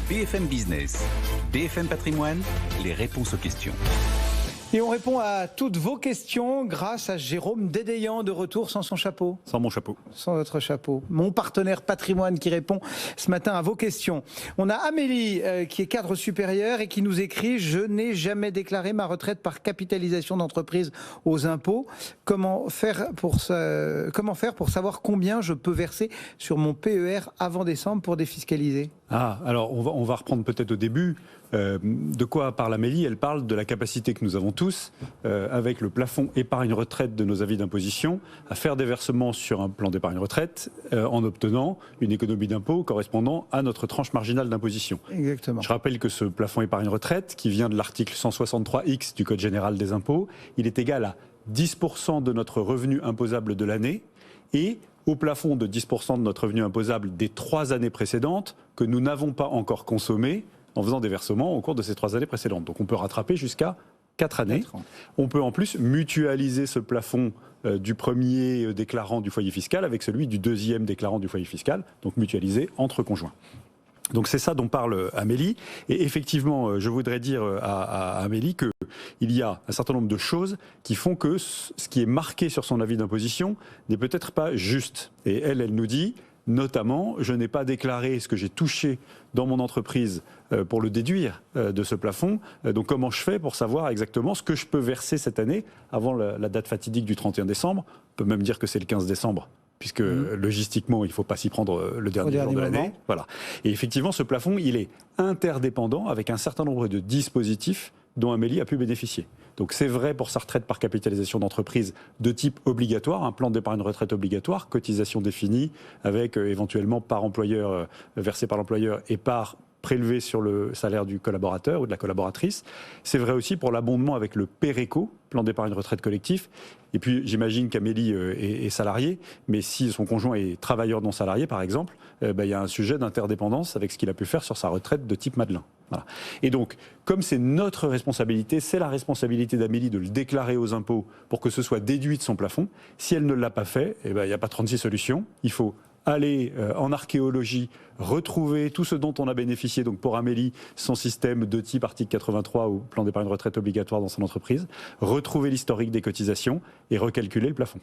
BFM Business, BFM Patrimoine, les réponses aux questions. Et on répond à toutes vos questions grâce à Jérôme Dédéian, de retour sans son chapeau. Sans mon chapeau. Sans votre chapeau. Mon partenaire patrimoine qui répond ce matin à vos questions. On a Amélie qui est cadre supérieur et qui nous écrit « Je n'ai jamais déclaré ma retraite par capitalisation d'entreprise aux impôts. Comment faire pour savoir combien je peux verser sur mon PER avant décembre pour défiscaliser ?» Alors on va reprendre peut-être au début. De quoi parle Amélie? Elle parle de la capacité que nous avons tous, avec le plafond épargne retraite de nos avis d'imposition, à faire des versements sur un plan d'épargne retraite en obtenant une économie d'impôt correspondant à notre tranche marginale d'imposition. Exactement. Je rappelle que ce plafond épargne retraite, qui vient de l'article 163X du Code général des impôts, il est égal à 10% de notre revenu imposable de l'année et au plafond de 10% de notre revenu imposable des 3 années précédentes que nous n'avons pas encore consommé en faisant des versements au cours de ces 3 années précédentes. Donc on peut rattraper jusqu'à 4 années. 4 ans. On peut en plus mutualiser ce plafond du premier déclarant du foyer fiscal avec celui du deuxième déclarant du foyer fiscal, donc mutualisé entre conjoints. Donc c'est ça dont parle Amélie. Et effectivement, je voudrais dire à Amélie qu'il y a un certain nombre de choses qui font que ce qui est marqué sur son avis d'imposition n'est peut-être pas juste. Et elle nous dit, notamment, je n'ai pas déclaré ce que j'ai touché dans mon entreprise pour le déduire de ce plafond. Donc comment je fais pour savoir exactement ce que je peux verser cette année avant la date fatidique du 31 décembre. On peut même dire que c'est le 15 décembre. Puisque logistiquement, il ne faut pas s'y prendre le dernier jour de l'année. Voilà. Et effectivement, ce plafond, il est interdépendant avec un certain nombre de dispositifs dont Amélie a pu bénéficier. Donc c'est vrai pour sa retraite par capitalisation d'entreprise de type obligatoire, un plan d'épargne retraite obligatoire, cotisation définie, avec éventuellement par employeur, versé par l'employeur et par prélevé sur le salaire du collaborateur ou de la collaboratrice. C'est vrai aussi pour l'abondement avec le PERECO, plan d'épargne retraite collectif. Et puis j'imagine qu'Amélie est salariée, mais si son conjoint est travailleur non salarié par exemple, il y a un sujet d'interdépendance avec ce qu'il a pu faire sur sa retraite de type Madelin. Voilà. Et donc, comme c'est notre responsabilité, c'est la responsabilité d'Amélie de le déclarer aux impôts pour que ce soit déduit de son plafond. Si elle ne l'a pas fait, il n'y a pas 36 solutions. Il faut aller en archéologie, retrouver tout ce dont on a bénéficié, donc pour Amélie, son système de type article 83 ou plan d'épargne retraite obligatoire dans son entreprise, retrouver l'historique des cotisations et recalculer le plafond.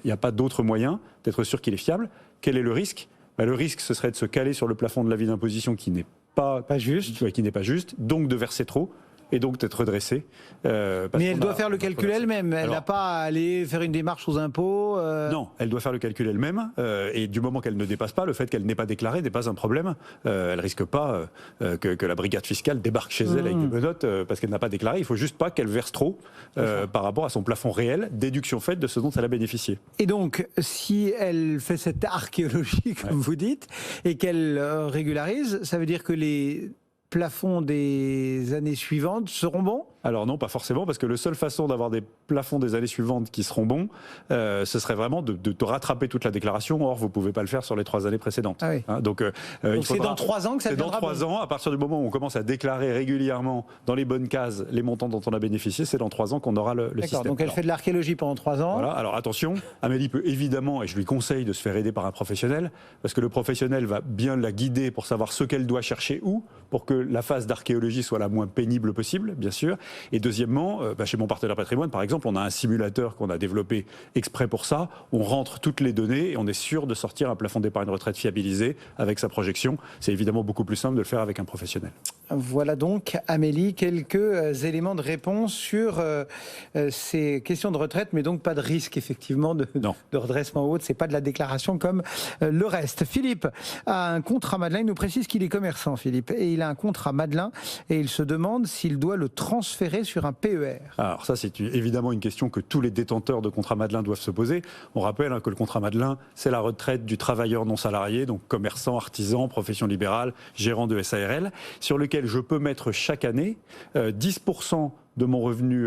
Il n'y a pas d'autre moyen d'être sûr qu'il est fiable. Quel est le risque ? Le risque, ce serait de se caler sur le plafond de l'avis d'imposition qui n'est pas juste, donc de verser trop. Et donc d'être redressée. Mais elle doit faire le calcul elle-même. Elle n'a pas à aller faire une démarche aux impôts. Non, elle doit faire le calcul elle-même. Et du moment qu'elle ne dépasse pas, le fait qu'elle n'ait pas déclaré n'est pas un problème. Elle risque pas que la brigade fiscale débarque chez elle avec des menottes parce qu'elle n'a pas déclaré. Il faut juste pas qu'elle verse trop par rapport à son plafond réel, déduction faite de ce dont elle a bénéficié. Et donc, si elle fait cette archéologie, comme vous dites, et qu'elle régularise, ça veut dire que les plafonds des années suivantes seront bons ? Alors non, pas forcément, parce que la seule façon d'avoir des plafonds des années suivantes qui seront bons, ce serait vraiment de te rattraper toute la déclaration. Or, vous ne pouvez pas le faire sur les 3 années précédentes. Ah oui. Donc c'est dans 3 ans que ça deviendra bon. C'est dans 3 ans, à partir du moment où on commence à déclarer régulièrement dans les bonnes cases les montants dont on a bénéficié, c'est dans 3 ans qu'on aura le système. Donc elle fait de l'archéologie pendant 3 ans. Voilà. Alors attention, Amélie peut évidemment, et je lui conseille de se faire aider par un professionnel, parce que le professionnel va bien la guider pour savoir ce qu'elle doit chercher où, pour que la phase d'archéologie soit la moins pénible possible, bien sûr. Et deuxièmement, chez mon partenaire patrimoine, par exemple, on a un simulateur qu'on a développé exprès pour ça. On rentre toutes les données et on est sûr de sortir un plafond d'épargne retraite fiabilisé avec sa projection. C'est évidemment beaucoup plus simple de le faire avec un professionnel. Voilà donc, Amélie, quelques éléments de réponse sur ces questions de retraite, mais donc pas de risque, effectivement, de redressement ou autre. C'est pas de la déclaration comme le reste. Philippe a un contrat Madelin. Il nous précise qu'il est commerçant, Philippe, et il a un contrat Madelin et il se demande s'il doit le transférer sur un PER. Alors ça, c'est évidemment une question que tous les détenteurs de contrat Madelin doivent se poser. On rappelle que le contrat Madelin, c'est la retraite du travailleur non salarié, donc commerçant, artisan, profession libérale, gérant de SARL, sur lequel je peux mettre chaque année 10% de mon revenu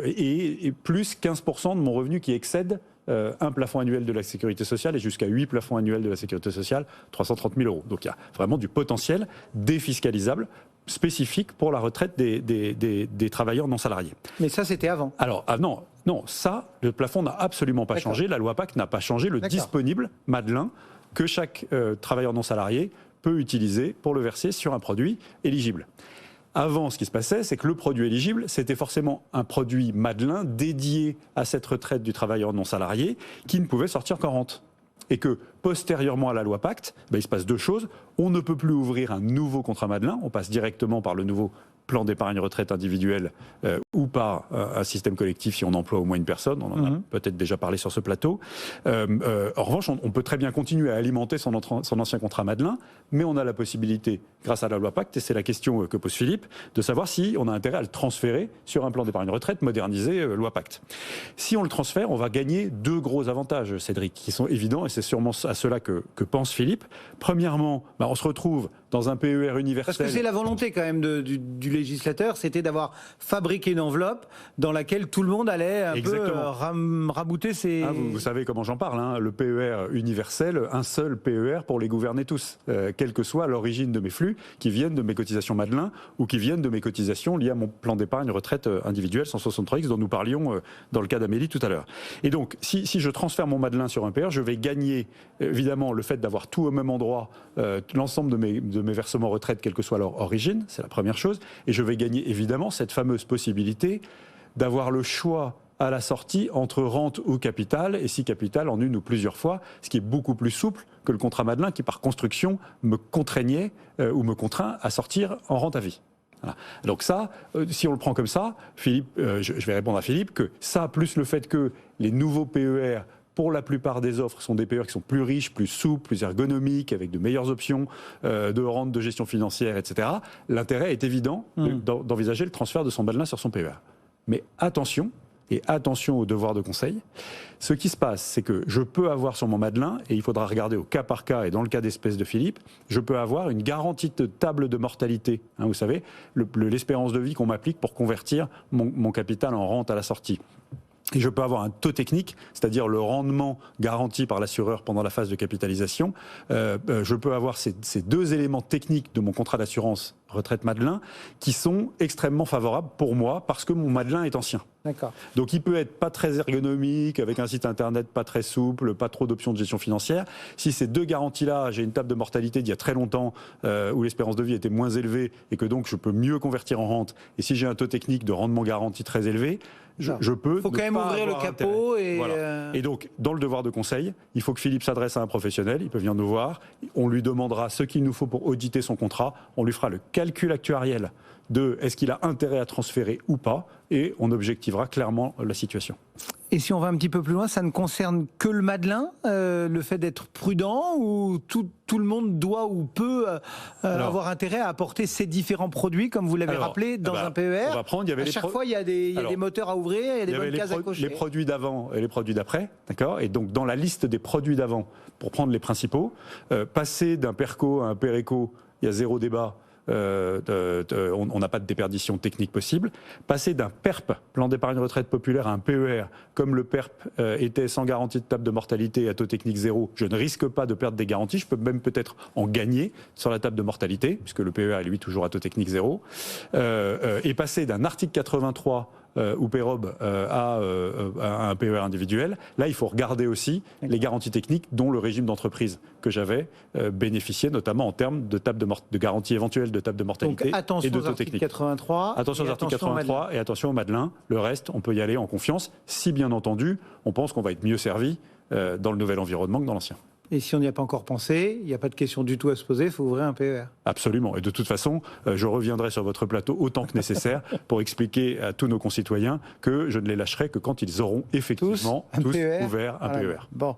et plus 15% de mon revenu qui excède un plafond annuel de la sécurité sociale et jusqu'à 8 plafonds annuels de la sécurité sociale, 330 000 €. Donc il y a vraiment du potentiel défiscalisable spécifique pour la retraite des travailleurs non salariés. Mais ça, c'était avant. Alors, non, ça, le plafond n'a absolument pas changé. La loi PAC n'a pas changé le disponible Madelin que chaque travailleur non salarié peut utiliser pour le verser sur un produit éligible. Avant, ce qui se passait, c'est que le produit éligible, c'était forcément un produit Madelin dédié à cette retraite du travailleur non salarié qui ne pouvait sortir qu'en rente. Et que, postérieurement à la loi Pacte, il se passe deux choses. On ne peut plus ouvrir un nouveau contrat Madelin, on passe directement par le nouveau plan d'épargne retraite individuel ou par un système collectif si on emploie au moins une personne. On en a peut-être déjà parlé sur ce plateau. En revanche, on peut très bien continuer à alimenter son ancien contrat Madelin, mais on a la possibilité, grâce à la loi Pacte, et c'est la question que pose Philippe, de savoir si on a intérêt à le transférer sur un plan d'épargne retraite modernisé, loi Pacte. Si on le transfère, on va gagner deux gros avantages, Cédric, qui sont évidents, et c'est sûrement à cela que pense Philippe. Premièrement, on se retrouve dans un PER universel. Parce que c'est la volonté quand même du législateur, c'était d'avoir fabriqué une enveloppe dans laquelle tout le monde allait un peu rabouter ses... Vous savez comment j'en parle, hein, le PER universel, un seul PER pour les gouverner tous, quelle que soit l'origine de mes flux, qui viennent de mes cotisations Madelin ou qui viennent de mes cotisations liées à mon plan d'épargne retraite individuel 163X dont nous parlions dans le cas d'Amélie tout à l'heure. Et donc, si je transfère mon Madelin sur un PER, je vais gagner évidemment le fait d'avoir tout au même endroit, l'ensemble de mes versements retraite, quelle que soit leur origine, c'est la première chose, et je vais gagner évidemment cette fameuse possibilité d'avoir le choix à la sortie entre rente ou capital, et si capital en une ou plusieurs fois, ce qui est beaucoup plus souple que le contrat Madelin qui par construction me contraignait ou me contraint à sortir en rente à vie. Voilà. Donc ça, si on le prend comme ça, Philippe, je vais répondre à Philippe que ça, plus le fait que les nouveaux PER pour la plupart des offres, sont des PER qui sont plus riches, plus souples, plus ergonomiques, avec de meilleures options de rente, de gestion financière, etc. L'intérêt est évident d'envisager le transfert de son Madelin sur son PER. Mais attention, et attention au devoir de conseil, ce qui se passe, c'est que je peux avoir sur mon Madelin, et il faudra regarder au cas par cas, et dans le cas d'espèce de Philippe, je peux avoir une garantie de table de mortalité. Hein, vous savez, l'espérance de vie qu'on m'applique pour convertir mon capital en rente à la sortie. Et je peux avoir un taux technique, c'est-à-dire le rendement garanti par l'assureur pendant la phase de capitalisation. Je peux avoir ces deux éléments techniques de mon contrat d'assurance retraite Madelin qui sont extrêmement favorables pour moi parce que mon Madelin est ancien. D'accord. Donc il peut être pas très ergonomique, avec un site internet pas très souple, pas trop d'options de gestion financière. Si ces deux garanties-là, j'ai une table de mortalité d'il y a très longtemps où l'espérance de vie était moins élevée et que donc je peux mieux convertir en rente, et si j'ai un taux technique de rendement garanti très élevé, je peux... Il faut quand même ouvrir le capot et... Voilà. Et donc, dans le devoir de conseil, il faut que Philippe s'adresse à un professionnel, il peut venir nous voir, on lui demandera ce qu'il nous faut pour auditer son contrat, on lui fera le calcul actuariel de est-ce qu'il a intérêt à transférer ou pas, et on objectivera clairement la situation. Et si on va un petit peu plus loin, ça ne concerne que le Madelin, le fait d'être prudent, ou tout le monde doit ou peut avoir intérêt à apporter ces différents produits, comme vous l'avez rappelé, dans un PER. On va prendre, à chaque fois, il y a des moteurs à ouvrir, il y a des bonnes cases à cocher. Les produits d'avant et les produits d'après, d'accord. Et donc, dans la liste des produits d'avant, pour prendre les principaux, passer d'un PERCO à un PERECO, il y a zéro débat. On n'a pas de déperdition technique possible. Passer d'un PERP, plan d'épargne retraite populaire, à un PER, comme le PERP était sans garantie de table de mortalité à taux technique zéro, je ne risque pas de perdre des garanties, je peux même peut-être en gagner sur la table de mortalité, puisque le PER est lui toujours à taux technique zéro. Et passer d'un article 83 ou PEROB à un PER individuel, là il faut regarder aussi les garanties techniques dont le régime d'entreprise que j'avais bénéficié, notamment en termes de table de garantie éventuelle de table de mortalité et de taux technique. 83, attention aux articles 83 et attention au Madelin. Le reste, on peut y aller en confiance, si bien entendu, on pense qu'on va être mieux servi dans le nouvel environnement que dans l'ancien. Et si on n'y a pas encore pensé, il n'y a pas de question du tout à se poser, il faut ouvrir un PER. Absolument. Et de toute façon, je reviendrai sur votre plateau autant que nécessaire pour expliquer à tous nos concitoyens que je ne les lâcherai que quand ils auront effectivement tous ouvert un PER. Bon.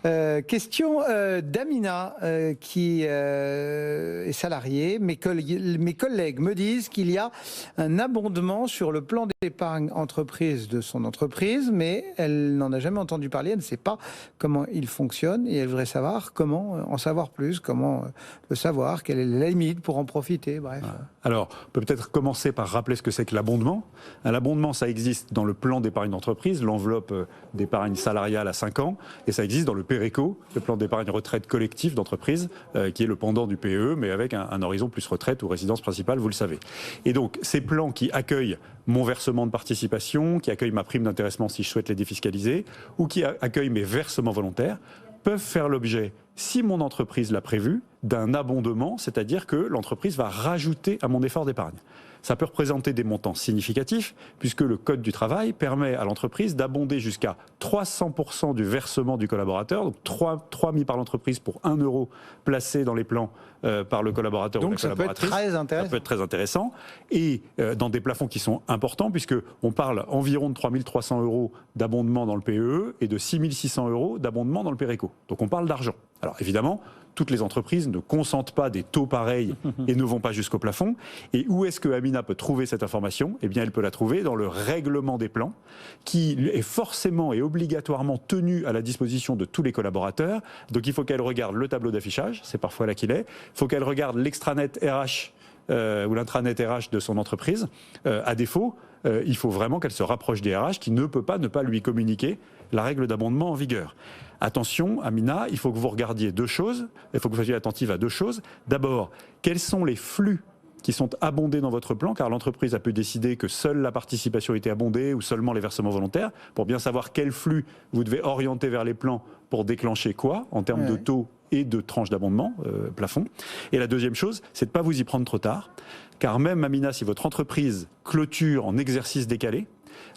Question d'Amina qui est salariée. Mes collègues me disent qu'il y a un abondement sur le plan d'épargne entreprise de son entreprise, mais elle n'en a jamais entendu parler, elle ne sait pas comment il fonctionne et elle voudrait savoir comment en savoir plus, comment le savoir, quelle est la limite pour en profiter, bref. Alors, on peut peut-être commencer par rappeler ce que c'est que l'abondement. L'abondement, ça existe dans le plan d'épargne d'entreprise, l'enveloppe d'épargne salariale à 5 ans, et ça existe dans le PERECO, le plan d'épargne retraite collectif d'entreprise, qui est le pendant du PEE, mais avec un horizon plus retraite ou résidence principale, vous le savez. Et donc, ces plans qui accueillent mon versement de participation, qui accueillent ma prime d'intéressement si je souhaite les défiscaliser, ou qui accueillent mes versements volontaires, peuvent faire l'objet, si mon entreprise l'a prévu, d'un abondement, c'est-à-dire que l'entreprise va rajouter à mon effort d'épargne. Ça peut représenter des montants significatifs, puisque le Code du travail permet à l'entreprise d'abonder jusqu'à 300% du versement du collaborateur, donc 3 mis par l'entreprise pour 1 euro placé dans les plans par le collaborateur ou la collaboratrice. Donc ça peut être très intéressant. Et dans des plafonds qui sont importants, puisqu'on parle environ de 3 300 euros d'abondement dans le PEE et de 6 600 euros d'abondement dans le PERECO. Donc on parle d'argent. Alors évidemment, toutes les entreprises ne consentent pas des taux pareils et ne vont pas jusqu'au plafond. Et où est-ce que Amina peut trouver cette information ? Eh bien, elle peut la trouver dans le règlement des plans, qui est forcément et obligatoirement tenu à la disposition de tous les collaborateurs. Donc il faut qu'elle regarde le tableau d'affichage, c'est parfois là qu'il est. Il faut qu'elle regarde l'extranet RH ou l'intranet RH de son entreprise. À défaut, il faut vraiment qu'elle se rapproche des RH, qui ne peut pas ne pas lui communiquer la règle d'abondement en vigueur. Attention, Amina, il faut que vous regardiez deux choses, il faut que vous soyez attentive à deux choses. D'abord, quels sont les flux qui sont abondés dans votre plan, car l'entreprise a pu décider que seule la participation était abondée ou seulement les versements volontaires, pour bien savoir quel flux vous devez orienter vers les plans pour déclencher quoi, en termes de taux et de tranches d'abondement, plafond. Et la deuxième chose, c'est de ne pas vous y prendre trop tard, car même, Amina, si votre entreprise clôture en exercice décalé,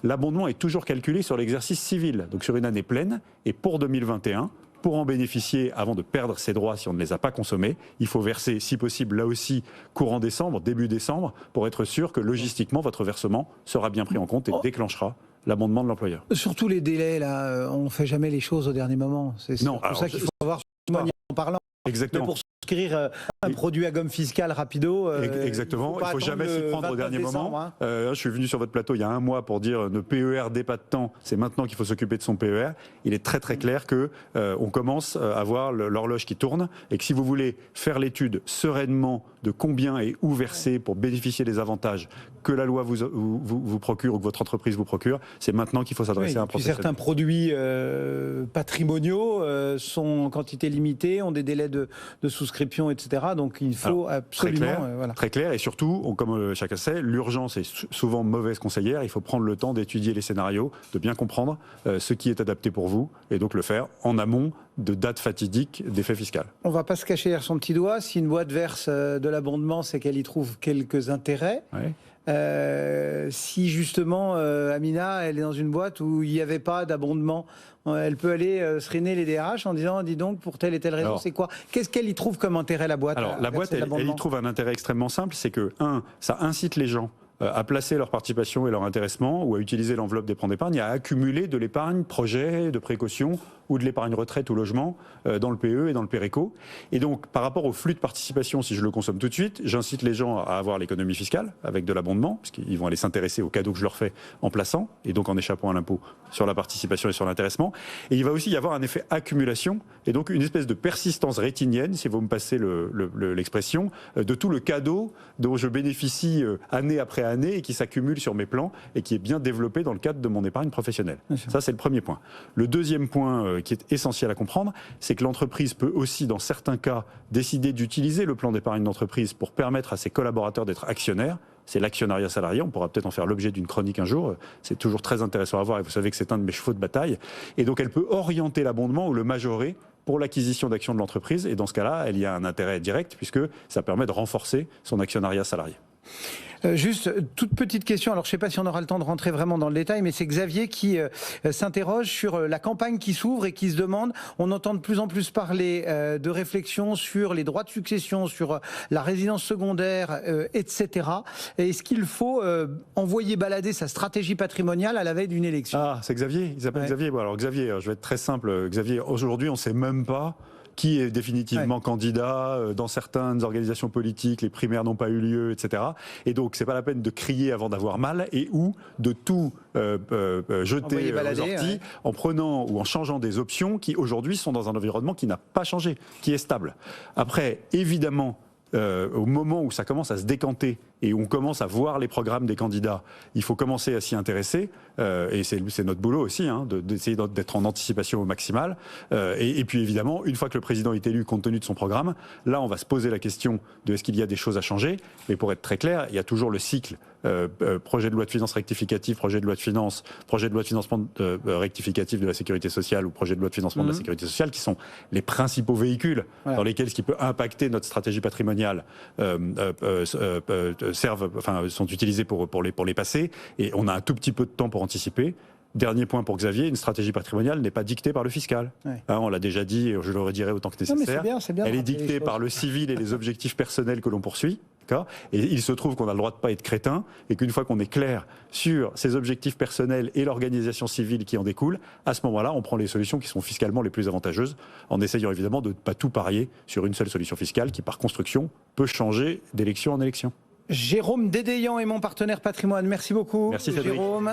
l'abondement est toujours calculé sur l'exercice civil, donc sur une année pleine, et pour 2021, pour en bénéficier avant de perdre ses droits si on ne les a pas consommés, il faut verser, si possible, là aussi, courant décembre, début décembre, pour être sûr que logistiquement, votre versement sera bien pris en compte et déclenchera l'abondement de l'employeur. Surtout les délais, là, on ne fait jamais les choses au dernier moment. C'est pour ça qu'il faut avoir en parlant. Exactement. Mais pour souscrire un produit à gomme fiscale rapido. Exactement, il ne faut jamais s'y prendre au dernier moment. Je suis venu sur votre plateau il y a un mois pour dire ne PERD pas de temps, c'est maintenant qu'il faut s'occuper de son PER. Il est très très clair qu'on commence à voir l'horloge qui tourne et que si vous voulez faire l'étude sereinement de combien et où verser pour bénéficier des avantages que la loi vous procure ou que votre entreprise vous procure, c'est maintenant qu'il faut s'adresser à un professionnel. Certains produits patrimoniaux sont en quantité limitée, ont des délais de souscription, etc. Donc il faut absolument... Très clair, et surtout, comme chacun sait, l'urgence est souvent mauvaise conseillère. Il faut prendre le temps d'étudier les scénarios, de bien comprendre ce qui est adapté pour vous, et donc le faire en amont de date fatidique d'effet fiscal. On ne va pas se cacher derrière son petit doigt. Si une boîte verse de l'abondement, c'est qu'elle y trouve quelques intérêts. Ouais. Si justement, Amina, elle est dans une boîte où il n'y avait pas d'abondement, elle peut aller seriner les DRH en disant, dis donc, pour telle et telle raison, c'est quoi ? Qu'est-ce qu'elle y trouve comme intérêt, la boîte ? Alors, la boîte, elle y trouve un intérêt extrêmement simple, c'est que, ça incite les gens à placer leur participation et leur intéressement ou à utiliser l'enveloppe d'épargne d'épargne, à accumuler de l'épargne projet, de précaution ou de l'épargne retraite ou logement dans le PE et dans le PERECO. Et donc, par rapport au flux de participation, si je le consomme tout de suite, j'incite les gens à avoir l'économie fiscale avec de l'abondement, parce qu'ils vont aller s'intéresser aux cadeaux que je leur fais en plaçant, et donc en échappant à l'impôt sur la participation et sur l'intéressement. Et il va aussi y avoir un effet accumulation, et donc une espèce de persistance rétinienne, si vous me passez l'expression, de tout le cadeau dont je bénéficie année après année et qui s'accumule sur mes plans et qui est bien développé dans le cadre de mon épargne professionnelle. Ça, c'est le premier point. Le deuxième point qui est essentiel à comprendre, c'est que l'entreprise peut aussi, dans certains cas, décider d'utiliser le plan d'épargne d'entreprise pour permettre à ses collaborateurs d'être actionnaires. C'est l'actionnariat salarié, on pourra peut-être en faire l'objet d'une chronique un jour, c'est toujours très intéressant à voir et vous savez que c'est un de mes chevaux de bataille. Et donc elle peut orienter l'abondement ou le majorer pour l'acquisition d'actions de l'entreprise et dans ce cas-là, elle y a un intérêt direct puisque ça permet de renforcer son actionnariat salarié. Juste, toute petite question, alors je ne sais pas si on aura le temps de rentrer vraiment dans le détail, mais c'est Xavier qui s'interroge sur la campagne qui s'ouvre et qui se demande, on entend de plus en plus parler de réflexion sur les droits de succession, sur la résidence secondaire, etc. Est-ce qu'il faut envoyer balader sa stratégie patrimoniale à la veille d'une élection ? Ah, c'est Xavier, il s'appelle Xavier. Bon, alors Xavier, je vais être très simple. Xavier, aujourd'hui, on ne sait même pas qui est définitivement candidat. Dans certaines organisations politiques, les primaires n'ont pas eu lieu, etc. Et donc, c'est pas la peine de crier avant d'avoir mal et ou de tout jeter aux orties en prenant ou en changeant des options qui, aujourd'hui, sont dans un environnement qui n'a pas changé, qui est stable. Après, évidemment, au moment où ça commence à se décanter et on commence à voir les programmes des candidats, il faut commencer à s'y intéresser, et c'est notre boulot aussi, hein, d'essayer d'être en anticipation au maximal. Et puis évidemment, une fois que le président est élu, compte tenu de son programme, là on va se poser la question de est-ce qu'il y a des choses à changer. Mais pour être très clair, il y a toujours le cycle projet de loi de finances rectificative, projet de loi de finances, projet de loi de financement rectificatif de la sécurité sociale ou projet de loi de financement de la sécurité sociale, qui sont les principaux véhicules dans lesquels ce qui peut impacter notre stratégie patrimoniale sont utilisés pour les passer. Et on a un tout petit peu de temps pour anticiper. Dernier point pour Xavier, une stratégie patrimoniale n'est pas dictée par le fiscal. Ouais. Hein, on l'a déjà dit, et je le redirai autant que nécessaire. C'est bien, elle est dictée par le civil et les objectifs personnels que l'on poursuit. Et il se trouve qu'on a le droit de ne pas être crétin, et qu'une fois qu'on est clair sur ces objectifs personnels et l'organisation civile qui en découle, à ce moment-là, on prend les solutions qui sont fiscalement les plus avantageuses, en essayant évidemment de ne pas tout parier sur une seule solution fiscale qui, par construction, peut changer d'élection en élection. Jérôme Dédéian est mon partenaire patrimoine. Merci beaucoup. Merci Cédric. Jérôme.